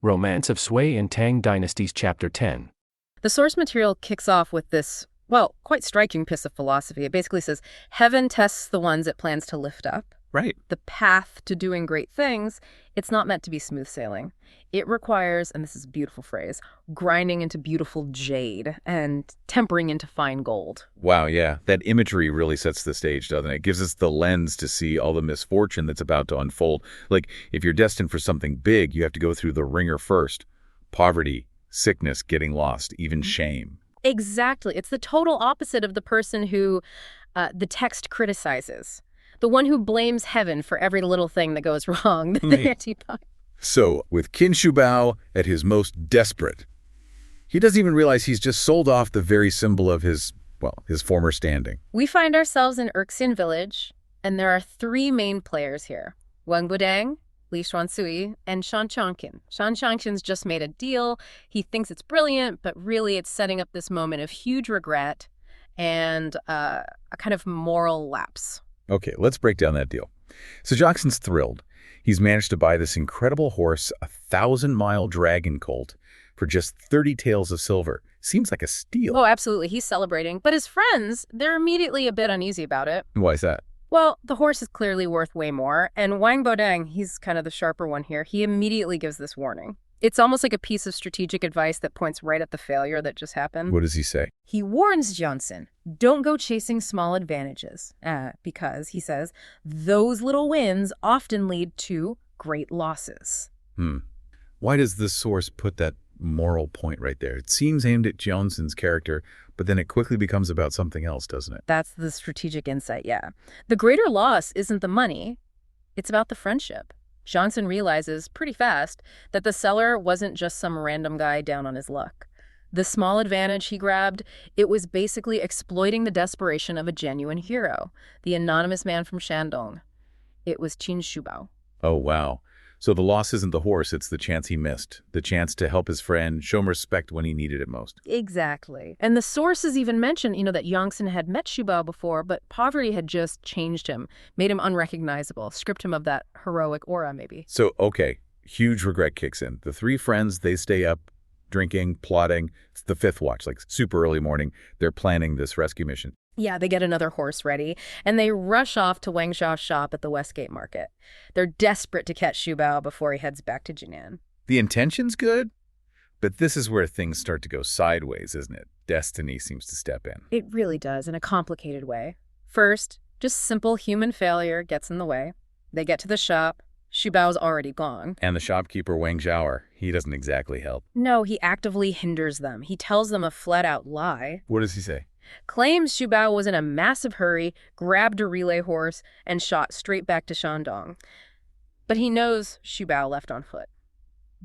Romance of Sui and Tang Dynasties Chapter 10. The source material kicks off with this, well, quite striking piece of philosophy. It basically says, heaven tests the ones it plans to lift up. Right. The path to doing great things, it's not meant to be smooth sailing. It requires, and this is a beautiful phrase, grinding into beautiful jade and tempering into fine gold. Wow, yeah. That imagery really sets the stage, doesn't it? It gives us the lens to see all the misfortune that's about to unfold. Like, if you're destined for something big, you have to go through the ringer first. Poverty, sickness, getting lost, even shame. Exactly. It's the total opposite of the person who the text criticizes. The one who blames heaven for every little thing that goes wrong. The antipode. So, with Qin Shi Bao at his most desperate, he doesn't even realize he's just sold off the very symbol of his former standing. We find ourselves in Erxian village, and there are three main players here. Wang Budang, Li Xuansui, and Shan Changqin. Shan Changqin's just made a deal. He thinks it's brilliant, but really it's setting up this moment of huge regret and a kind of moral lapse. Okay, let's break down that deal. So Jackson's thrilled. He's managed to buy this incredible horse, a 1,000-mile dragon colt, for just 30 taels of silver. Seems like a steal. Oh, absolutely. He's celebrating. But his friends, they're immediately a bit uneasy about it. Why is that? Well, the horse is clearly worth way more, and Wang Bodang, he's kind of the sharper one here, he immediately gives this warning. It's almost like a piece of strategic advice that points right at the failure that just happened. What does he say? He warns Johnson, don't go chasing small advantages, because, he says, those little wins often lead to great losses. Why does this source put that moral point right there? It seems aimed at Johnson's character, but then it quickly becomes about something else, doesn't it? That's the strategic insight, yeah. The greater loss isn't the money, it's about the friendship. Johnson realizes pretty fast that the seller wasn't just some random guy down on his luck. The small advantage he grabbed, it was basically exploiting the desperation of a genuine hero, the anonymous man from Shandong. It was Qin Shi Bao. Oh, wow. So the loss isn't the horse, it's the chance he missed. The chance to help his friend, show him respect when he needed it most. Exactly. And the sources even mention, that Yongsan had met Shi Bao before, but poverty had just changed him, made him unrecognizable, stripped him of that heroic aura, maybe. So, okay, huge regret kicks in. The three friends, they stay up, drinking, plotting. It's the fifth watch, like super early morning. They're planning this rescue mission. Yeah, they get another horse ready, and they rush off to Wang Xiao's shop at the Westgate Market. They're desperate to catch Shi Bao before he heads back to Jinan. The intention's good, but this is where things start to go sideways, isn't it? Destiny seems to step in. It really does, in a complicated way. First, just simple human failure gets in the way. They get to the shop. Shi Bao's already gone. And the shopkeeper, Wang Xiao, he doesn't exactly help. No, he actively hinders them. He tells them a flat-out lie. What does he say? Claims Shi Bao was in a massive hurry, grabbed a relay horse, and shot straight back to Shandong. But he knows Shi Bao left on foot.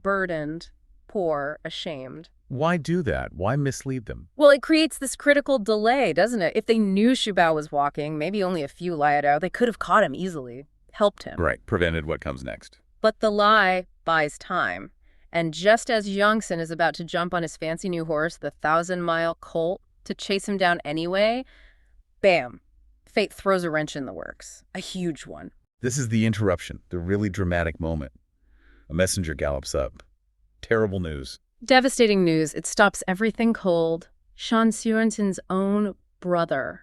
Burdened, poor, ashamed. Why do that? Why mislead them? Well, it creates this critical delay, doesn't it? If they knew Shi Bao was walking, maybe only a few liadao, they could have caught him easily, helped him. Right, prevented what comes next. But the lie buys time. And just as Yongsan is about to jump on his fancy new horse, the 1,000-mile colt, to chase him down anyway, bam, fate throws a wrench in the works. A huge one. This is the interruption, the really dramatic moment. A messenger gallops up. Terrible news. Devastating news. It stops everything cold. Shan Xuantin's own brother.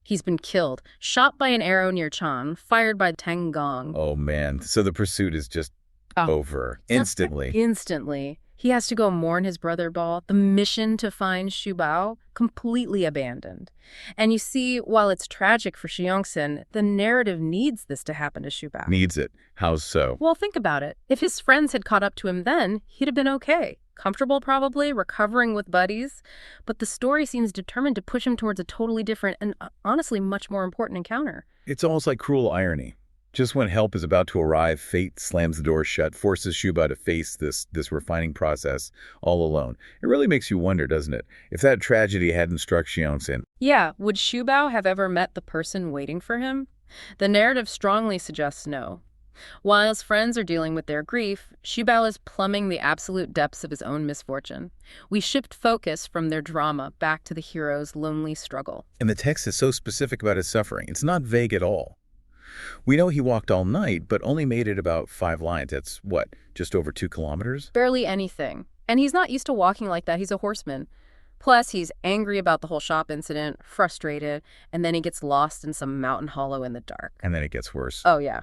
He's been killed, shot by an arrow near Chan, fired by Tang Gong. Oh, man. So the pursuit is just over. Instantly. Instantly. He has to go mourn his brother Bao. The mission to find Shi Bao, completely abandoned. And you see, while it's tragic for Shi Yongsan, the narrative needs this to happen to Shi Bao. Needs it. How so? Well, think about it. If his friends had caught up to him then, he'd have been okay. Comfortable, probably, recovering with buddies. But the story seems determined to push him towards a totally different and honestly much more important encounter. It's almost like cruel irony. Just when help is about to arrive, fate slams the door shut, forces Shi Bao to face this refining process all alone. It really makes you wonder, doesn't it? If that tragedy hadn't struck Xiongsan. Yeah, would Shi Bao have ever met the person waiting for him? The narrative strongly suggests no. While his friends are dealing with their grief, Shi Bao is plumbing the absolute depths of his own misfortune. We shift focus from their drama back to the hero's lonely struggle. And the text is so specific about his suffering. It's not vague at all. We know he walked all night, but only made it about 5 lines. That's what, just over 2 kilometers? Barely anything. And he's not used to walking like that. He's a horseman. Plus, he's angry about the whole shop incident, frustrated, and then he gets lost in some mountain hollow in the dark. And then it gets worse. Oh, yeah.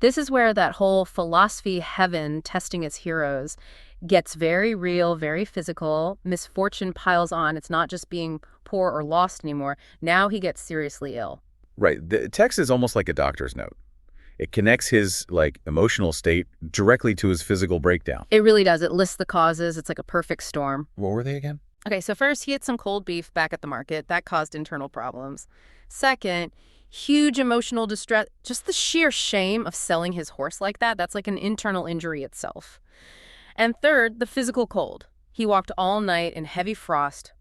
This is where that whole philosophy heaven testing its heroes gets very real, very physical. Misfortune piles on. It's not just being poor or lost anymore. Now he gets seriously ill. Right. The text is almost like a doctor's note. It connects his, emotional state directly to his physical breakdown. It really does. It lists the causes. It's like a perfect storm. What were they again? Okay, so first, he had some cold beef back at the market. That caused internal problems. Second, huge emotional distress. Just the sheer shame of selling his horse like that, that's like an internal injury itself. And third, the physical cold. He walked all night in heavy frost.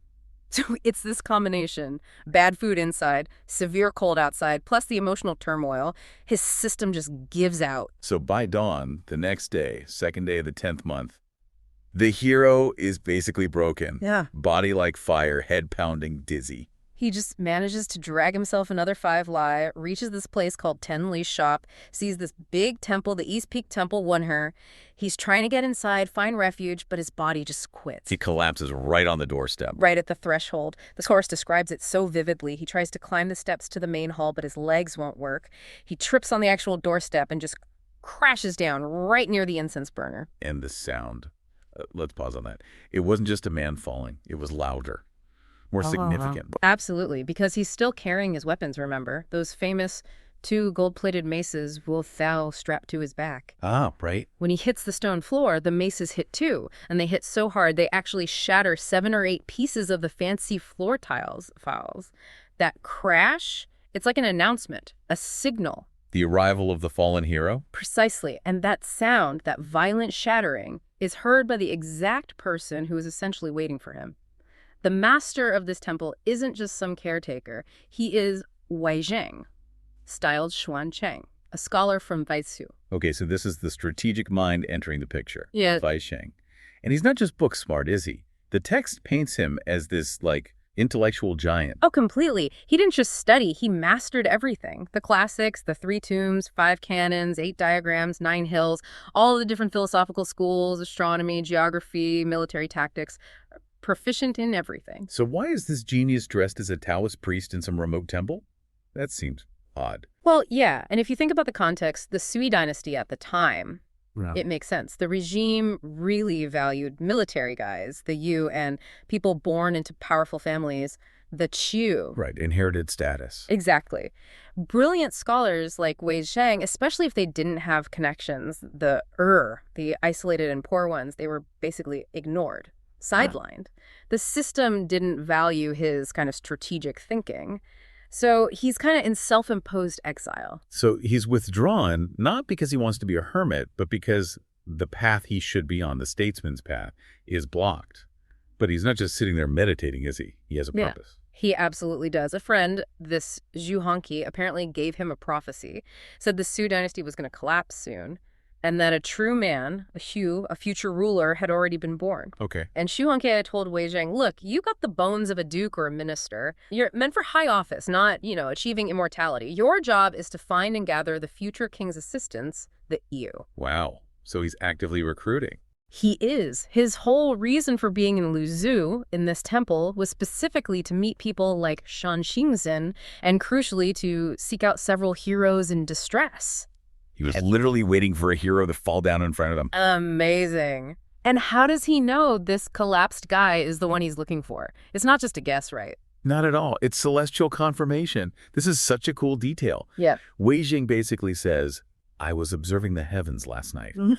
So it's this combination: bad food inside, severe cold outside, plus the emotional turmoil. His system just gives out. So by dawn, the next day, second day of the 10th month, the hero is basically broken. Yeah. Body like fire, head pounding, dizzy. He just manages to drag himself another 5 li, reaches this place called Ten Li's shop, sees this big temple, the East Peak Temple, Wonher. He's trying to get inside, find refuge, but his body just quits. He collapses right on the doorstep. Right at the threshold. This horse describes it so vividly. He tries to climb the steps to the main hall, but his legs won't work. He trips on the actual doorstep and just crashes down right near the incense burner. And the sound. Let's pause on that. It wasn't just a man falling. It was louder. More significant. Absolutely, because he's still carrying his weapons, remember? Those famous 2 gold-plated maces Wu Thao strapped to his back. Ah, right. When he hits the stone floor, the maces hit too, and they hit so hard they actually shatter 7 or 8 pieces of the fancy floor tiles. That crash, it's like an announcement, a signal. The arrival of the fallen hero? Precisely, and that sound, that violent shattering, is heard by the exact person who is essentially waiting for him. The master of this temple isn't just some caretaker. He is Wei Zheng, styled Xuan Cheng, a scholar from Weisu. Okay, so this is the strategic mind entering the picture. Yeah. Wei Sheng. And he's not just book smart, is he? The text paints him as this, intellectual giant. Oh, completely. He didn't just study. He mastered everything. The classics, the 3 tombs, 5 canons, 8 diagrams, 9 hills, all the different philosophical schools, astronomy, geography, military tactics. Proficient in everything. So why is this genius dressed as a Taoist priest in some remote temple? That seems odd. Well, yeah, and if you think about the context, the Sui dynasty at the time, it makes sense. The regime really valued military guys, the Yu, and people born into powerful families, the Qiu. Right, inherited status. Exactly. Brilliant scholars like Wei Zheng, especially if they didn't have connections, the isolated and poor ones, they were basically ignored. Sidelined. The system didn't value his kind of strategic thinking. So he's kind of in self-imposed exile. So he's withdrawn, not because he wants to be a hermit, but because the path he should be on, the statesman's path, is blocked. But he's not just sitting there meditating, is he? He has a purpose. He absolutely does. A friend, this Zhu Hongqi, apparently gave him a prophecy, said the Sui dynasty was going to collapse soon, and that a true man, a future ruler, had already been born. Okay. And Zhu Hongqi told Wei Zheng, look, you got the bones of a duke or a minister. You're meant for high office, not, achieving immortality. Your job is to find and gather the future king's assistants, the Yu. Wow. So he's actively recruiting. He is. His whole reason for being in Luzhu, in this temple, was specifically to meet people like Shan Xingzhen, and crucially to seek out several heroes in distress. He was literally waiting for a hero to fall down in front of him. Amazing. And how does he know this collapsed guy is the one he's looking for? It's not just a guess, right? Not at all. It's celestial confirmation. This is such a cool detail. Yeah. Wei Jing basically says, I was observing the heavens last night, and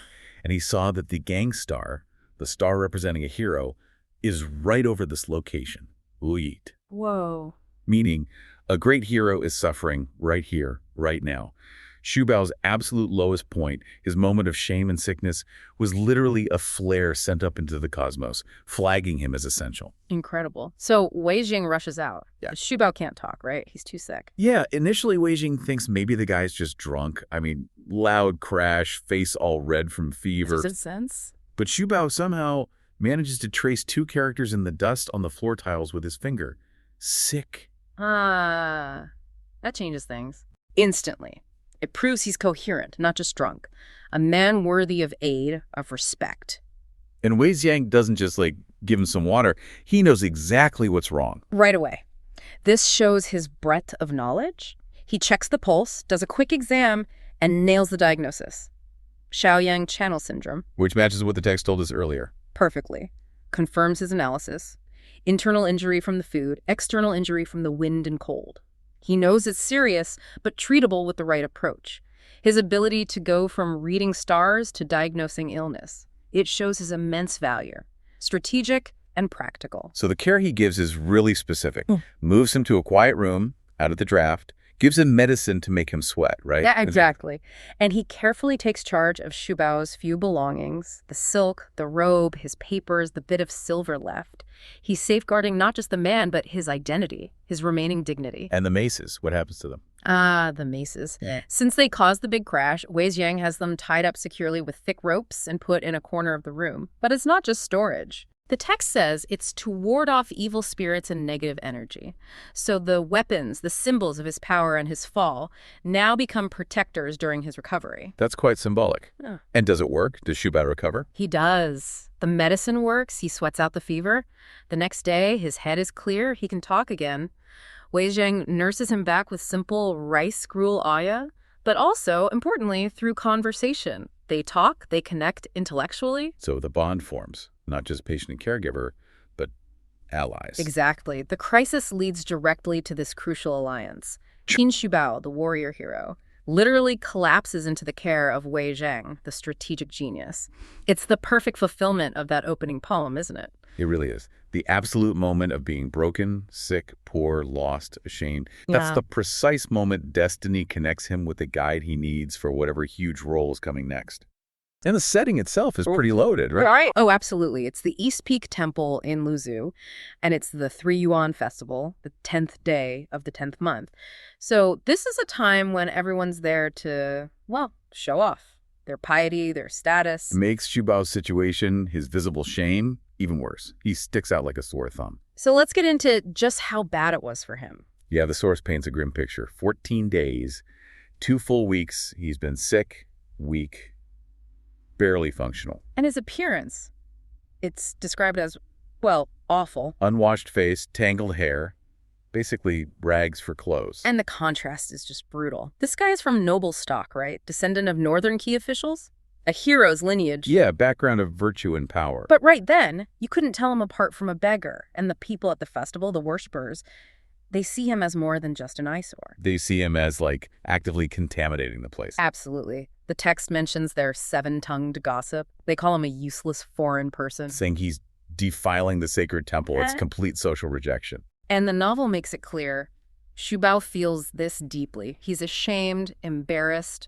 he saw that the gang star, the star representing a hero, is right over this location, Uyit. Whoa. Meaning, a great hero is suffering right here, right now. Xu Bao's absolute lowest point, his moment of shame and sickness, was literally a flare sent up into the cosmos, flagging him as essential. Incredible. So Wei Jing rushes out. Yeah. Xu Bao can't talk, right? He's too sick. Yeah, initially Wei Jing thinks maybe the guy's just drunk. I mean, loud crash, face all red from fever. Does it sense? But Xu Bao somehow manages to trace 2 characters in the dust on the floor tiles with his finger. Sick. That changes things. Instantly. It proves he's coherent, not just drunk. A man worthy of aid, of respect. And Wei Xiang doesn't just, give him some water. He knows exactly what's wrong. Right away. This shows his breadth of knowledge. He checks the pulse, does a quick exam, and nails the diagnosis. Shaoyang channel syndrome. Which matches what the text told us earlier. Perfectly. Confirms his analysis. Internal injury from the food, external injury from the wind and cold. He knows it's serious, but treatable with the right approach. His ability to go from reading stars to diagnosing illness. It shows his immense value. Strategic and practical. So the care he gives is really specific. Moves him to a quiet room, out of the draft, gives him medicine to make him sweat, right? Yeah, exactly. And he carefully takes charge of Xu Bao's few belongings, the silk, the robe, his papers, the bit of silver left. He's safeguarding not just the man, but his identity, his remaining dignity. And the maces, what happens to them? Ah, the maces. Yeah. Since they caused the big crash, Wei Xiang has them tied up securely with thick ropes and put in a corner of the room. But it's not just storage. The text says it's to ward off evil spirits and negative energy. So the weapons, the symbols of his power and his fall, now become protectors during his recovery. That's quite symbolic. Yeah. And does it work? Does Xu Bao recover? He does. The medicine works. He sweats out the fever. The next day, his head is clear. He can talk again. Wei Xiang nurses him back with simple rice gruel aya, but also, importantly, through conversation. They talk, they connect intellectually. So the bond forms, not just patient and caregiver, but allies. Exactly. The crisis leads directly to this crucial alliance. Qin Shubao, the warrior hero, literally collapses into the care of Wei Xiang, the strategic genius. It's the perfect fulfillment of that opening poem, isn't it? It really is. The absolute moment of being broken, sick, poor, lost, ashamed. That's the precise moment destiny connects him with the guide he needs for whatever huge role is coming next. And the setting itself is pretty loaded, right? Oh, absolutely. It's the East Peak Temple in Luzhu, and it's the 3 Yuan Festival, the 10th day of the 10th month. So this is a time when everyone's there to, well, show off their piety, their status. Makes Xu Bao's situation, his visible shame, even worse. He sticks out like a sore thumb. So let's get into just how bad it was for him. Yeah, the source paints a grim picture. 14 days, 2 full weeks, he's been sick, weak, barely functional. And his appearance, it's described as, well, awful. Unwashed face, tangled hair, basically rags for clothes. And the contrast is just brutal. This guy is from noble stock, right? Descendant of northern key officials? A hero's lineage. Yeah, background of virtue and power. But right then, you couldn't tell him apart from a beggar. And the people at the festival, the worshippers, they see him as more than just an eyesore. They see him as, actively contaminating the place. Absolutely. The text mentions their 7-tongued gossip. They call him a useless foreign person. Saying he's defiling the sacred temple. It's complete social rejection. And the novel makes it clear, Xu Bao feels this deeply. He's ashamed, embarrassed,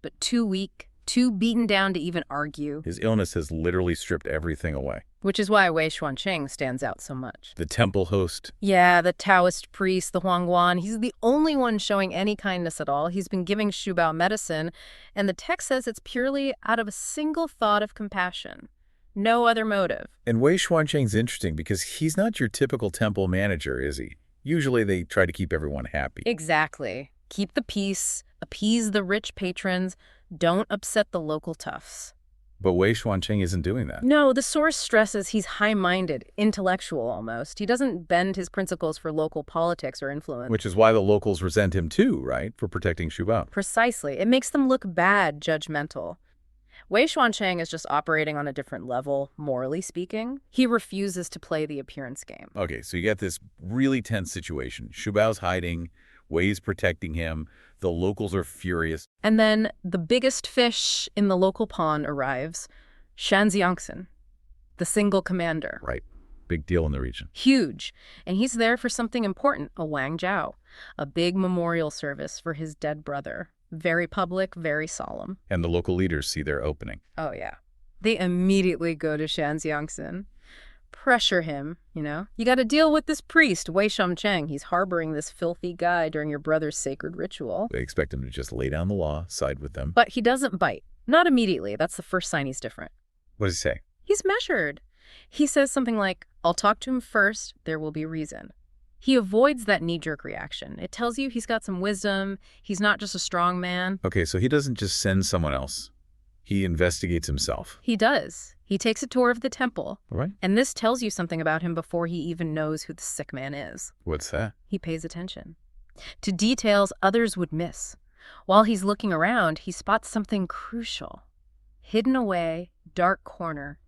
but too weak, too beaten down to even argue. His illness has literally stripped everything away. Which is why Wei Xuanqing stands out so much. The temple host. Yeah, the Taoist priest, the Huangguan, he's the only one showing any kindness at all. He's been giving Xu Bao medicine, and the text says it's purely out of a single thought of compassion. No other motive. And Wei Xuanqing's interesting because he's not your typical temple manager, is he? Usually they try to keep everyone happy. Exactly. Keep the peace, appease the rich patrons, don't upset the local toughs. But Wei Xuanqing isn't doing that. No, the source stresses he's high-minded, intellectual almost. He doesn't bend his principles for local politics or influence. Which is why the locals resent him too, right? For protecting Xu Bao. Precisely. It makes them look bad, judgmental. Wei Xuanqing is just operating on a different level, morally speaking. He refuses to play the appearance game. Okay, so you get this really tense situation. Xu Bao's hiding, Wei's protecting him, the locals are furious. And then the biggest fish in the local pond arrives, Shan Xiangxin, the single commander. Right. Big deal in the region. Huge. And he's there for something important, a Wang Zhao, a big memorial service for his dead brother. Very public, very solemn. And the local leaders see their opening. Oh, yeah. They immediately go to Shan Xiangxin, pressure him, You got to deal with this priest, Wei Xuanqing. He's harboring this filthy guy during your brother's sacred ritual. They expect him to just lay down the law, side with them. But he doesn't bite. Not immediately. That's the first sign he's different. What does he say? He's measured. He says something like, I'll talk to him first. There will be reason. He avoids that knee-jerk reaction. It tells you he's got some wisdom. He's not just a strong man. Okay, so he doesn't just send someone else. He investigates himself. He does. He takes a tour of the temple. All right. And this tells you something about him before he even knows who the sick man is. What's that? He pays attention to details others would miss. While he's looking around, he spots something crucial. Hidden away, dark corner,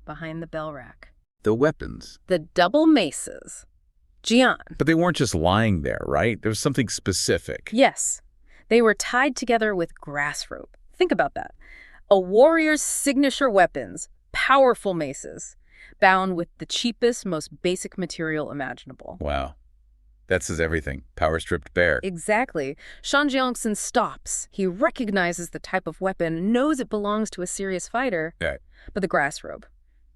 behind the bell rack. The weapons. The double maces. Jian. But they weren't just lying there, right? There was something specific. Yes. They were tied together with grass rope. Think about that. A warrior's signature weapons, powerful maces, bound with the cheapest, most basic material imaginable. Wow. That says everything. Power stripped bare. Exactly. Shan Jiangsun stops. He recognizes the type of weapon, knows it belongs to a serious fighter. Right. But the grass robe,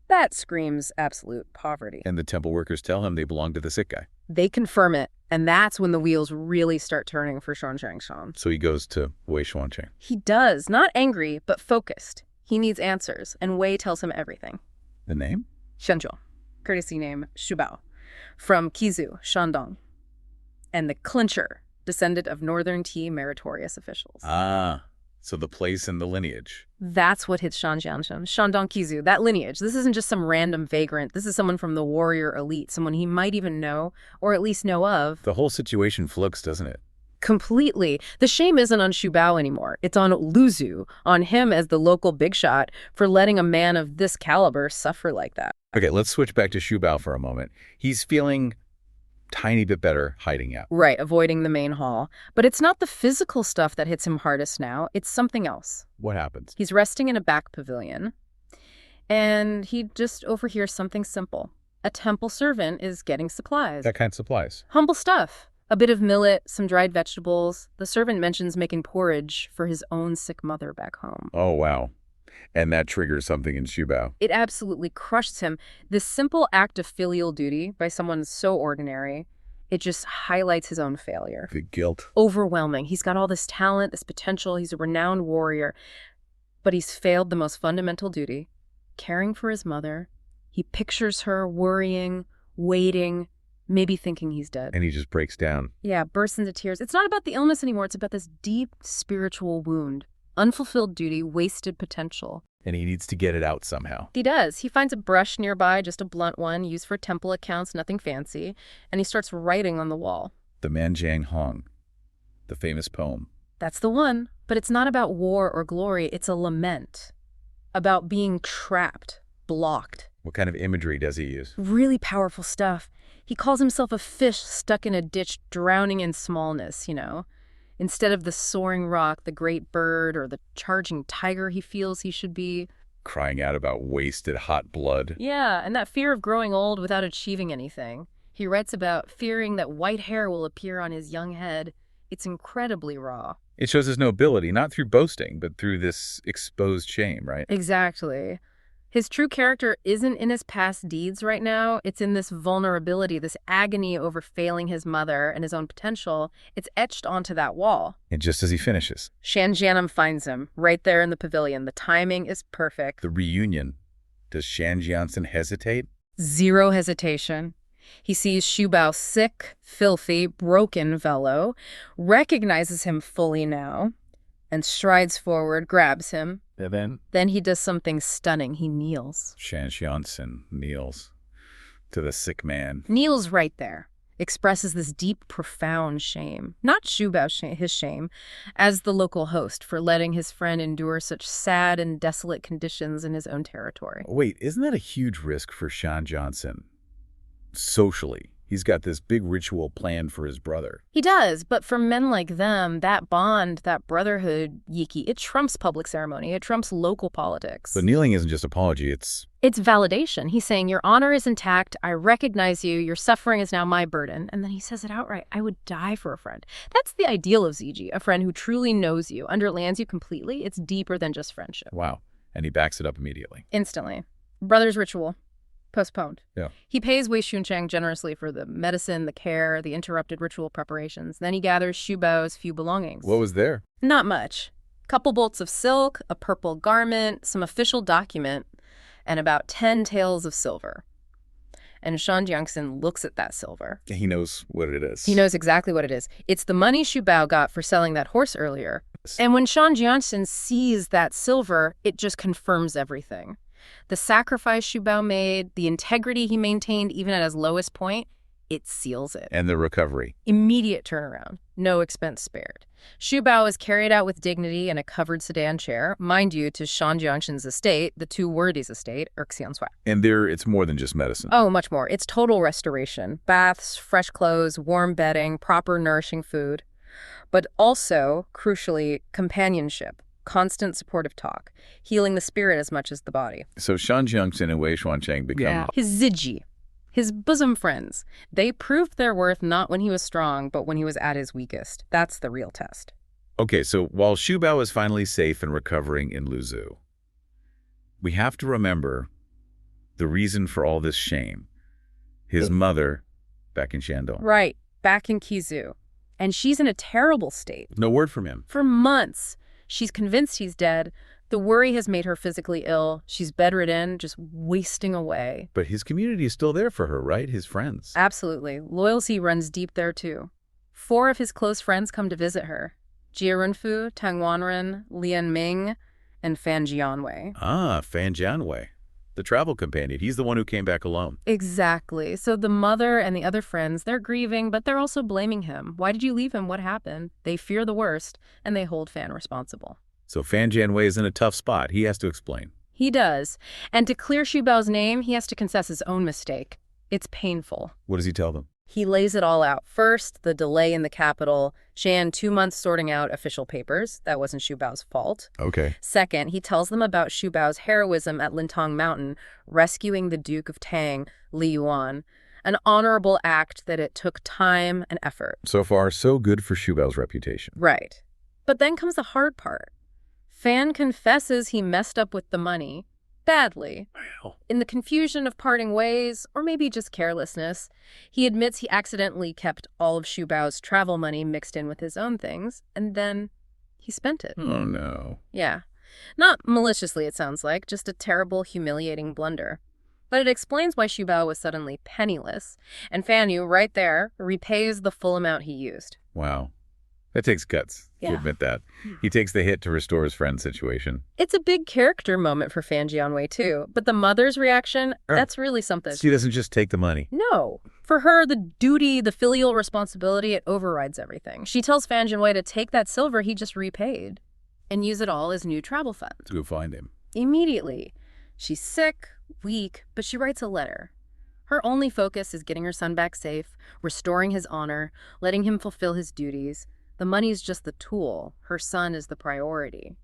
that screams absolute poverty. And the temple workers tell him they belong to the sick guy. They confirm it, and that's when the wheels really start turning for Shan Jiangshan. So he goes to Wei Xuanqing. He does, not angry, but focused. He needs answers, and Wei tells him everything. The name? Shenjiu, courtesy name Shubao, from Kizu, Shandong, and the clincher, descendant of Northern Tea meritorious officials. Ah, so the place and the lineage. That's what hits Shan Jiangshan, Shandong Kizu, that lineage. This isn't just some random vagrant. This is someone from the warrior elite, someone he might even know, or at least know of. The whole situation flips, doesn't it? Completely. The shame isn't on Shubao anymore. It's on Luzu, on him as the local big shot, for letting a man of this caliber suffer like that. Okay, let's switch back to Shubao for a moment. He's feeling tiny bit better hiding out. Right, avoiding the main hall. But it's not the physical stuff that hits him hardest now. It's something else. What happens? He's resting in a back pavilion, and he just overhears something simple. A temple servant is getting supplies. That kind of supplies. Humble stuff. A bit of millet, some dried vegetables. The servant mentions making porridge for his own sick mother back home. Oh, wow. And that triggers something in Shubao. It absolutely crushes him. This simple act of filial duty by someone so ordinary, it just highlights his own failure. The guilt. Overwhelming. He's got all this talent, this potential. He's a renowned warrior. But he's failed the most fundamental duty, caring for his mother. He pictures her worrying, waiting, maybe thinking he's dead. And he just breaks down. Yeah, bursts into tears. It's not about the illness anymore. It's about this deep spiritual wound. Unfulfilled duty, wasted potential. And he needs to get it out somehow. He does. He finds a brush nearby, just a blunt one, used for temple accounts, nothing fancy, and he starts writing on the wall. The Manjiang Hong, the famous poem. That's the one. But it's not about war or glory. It's a lament. About being trapped, blocked. What kind of imagery does he use? Really powerful stuff. He calls himself a fish stuck in a ditch, drowning in smallness, Instead of the soaring rock, the great bird, or the charging tiger he feels he should be. Crying out about wasted hot blood. Yeah, and that fear of growing old without achieving anything. He writes about fearing that white hair will appear on his young head. It's incredibly raw. It shows his nobility, not through boasting, but through this exposed shame, right? Exactly. His true character isn't in his past deeds right now. It's in this vulnerability, this agony over failing his mother and his own potential. It's etched onto that wall. And just as he finishes. Shan Jianam finds him right there in the pavilion. The timing is perfect. The reunion. Does Shan Jiansun hesitate? Zero hesitation. He sees Shubao sick, filthy, broken Velo, recognizes him fully now, and strides forward, grabs him. And Then he does something stunning. He kneels. Shan Jiansun kneels to the sick man. Kneels right there. Expresses this deep, profound shame. Not Shubao, his shame, as the local host for letting his friend endure such sad and desolate conditions in his own territory. Wait, isn't that a huge risk for Shan Jiansun? Socially. He's got this big ritual planned for his brother. He does, but for men like them, that bond, that brotherhood, Yiki, it trumps public ceremony. It trumps local politics. So kneeling isn't just apology, it's validation. He's saying, your honor is intact. I recognize you. Your suffering is now my burden. And then he says it outright. I would die for a friend. That's the ideal of Ziji, a friend who truly knows you, understands you completely. It's deeper than just friendship. wow. And he backs it up immediately. Instantly. Brother's ritual. Postponed. Yeah. He pays Wei Xuanqing generously for the medicine, the care, the interrupted ritual preparations. Then he gathers Shubao's few belongings. What was there? Not much. Couple bolts of silk, a purple garment, some official document, and about 10 taels of silver. and Shan Jiangxin looks at that silver. He knows what it is. He knows exactly what it is. It's the money Xu Bao got for selling that horse earlier. And when Shan Jiangxin sees that silver, it just confirms everything. The sacrifice Xu Bao made, the integrity he maintained even at his lowest point, it seals it. And the recovery. Immediate turnaround. No expense spared. Xu Bao is carried out with dignity in a covered sedan chair, mind you, to Shan Jiangxin's estate, the two worthies' estate, Erxianshui. And there, it's more than just medicine. Oh, much more. It's total restoration. Baths, fresh clothes, warm bedding, proper nourishing food. But also, crucially, companionship. Constant supportive talk, healing the spirit as much as the body. So Shan Jiangxin and Wei Xuancheng become... his ziji, his bosom friends. They proved their worth not when he was strong, but when he was at his weakest. That's the real test. Okay, so while Xu Bao is finally safe and recovering in Luzhu, we have to remember the reason for all this shame. His mother back in Shandong. Right, back in Kizu. And she's in a terrible state. No word from him. For months. She's convinced he's dead. The worry has made her physically ill. She's bedridden, just wasting away. But his community is still there for her, right? His friends. Absolutely. Loyalty runs deep there, too. 4 of his close friends come to visit her. Jie Runfu, Tang Wanren, Lian Ming, and Fan Jianwei. Ah, Fan Jianwei. The travel companion. He's the one who came back alone. Exactly. So the mother and the other friends, they're grieving, but they're also blaming him. Why did you leave him? What happened? They fear the worst, and they hold Fan responsible. So Fan Jianwei is in a tough spot. He has to explain. He does. And to clear Xu Bao's name, he has to confess his own mistake. It's painful. What does he tell them? He lays it all out. First, the delay in the capital. Shan, 2 months sorting out official papers. That wasn't Xu Bao's fault. Okay. Second, he tells them about Xu Bao's heroism at Lintong Mountain, rescuing the Duke of Tang, Li Yuan. An honorable act that it took time and effort. So far, so good for Xu Bao's reputation. Right. But then comes the hard part. Fan confesses he messed up with the money. Badly. Wow. In the confusion of parting ways, or maybe just carelessness, he admits he accidentally kept all of Xu Bao's travel money mixed in with his own things, and then he spent it. Oh, no. Yeah. Not maliciously, it sounds like, just a terrible, humiliating blunder. But it explains why Xu Bao was suddenly penniless, and Fan Yu, right there, repays the full amount he used. Wow. That takes guts to admit that. He takes the hit to restore his friend's situation. It's a big character moment for Fan Jianwei, too. But the mother's reaction, that's really something. She doesn't just take the money. No. For her, the duty, the filial responsibility, it overrides everything. She tells Fan Jianwei to take that silver he just repaid and use it all as new travel funds. To go find him. Immediately. She's sick, weak, but she writes a letter. Her only focus is getting her son back safe, restoring his honor, letting him fulfill his duties. The money's just the tool. Her son is the priority.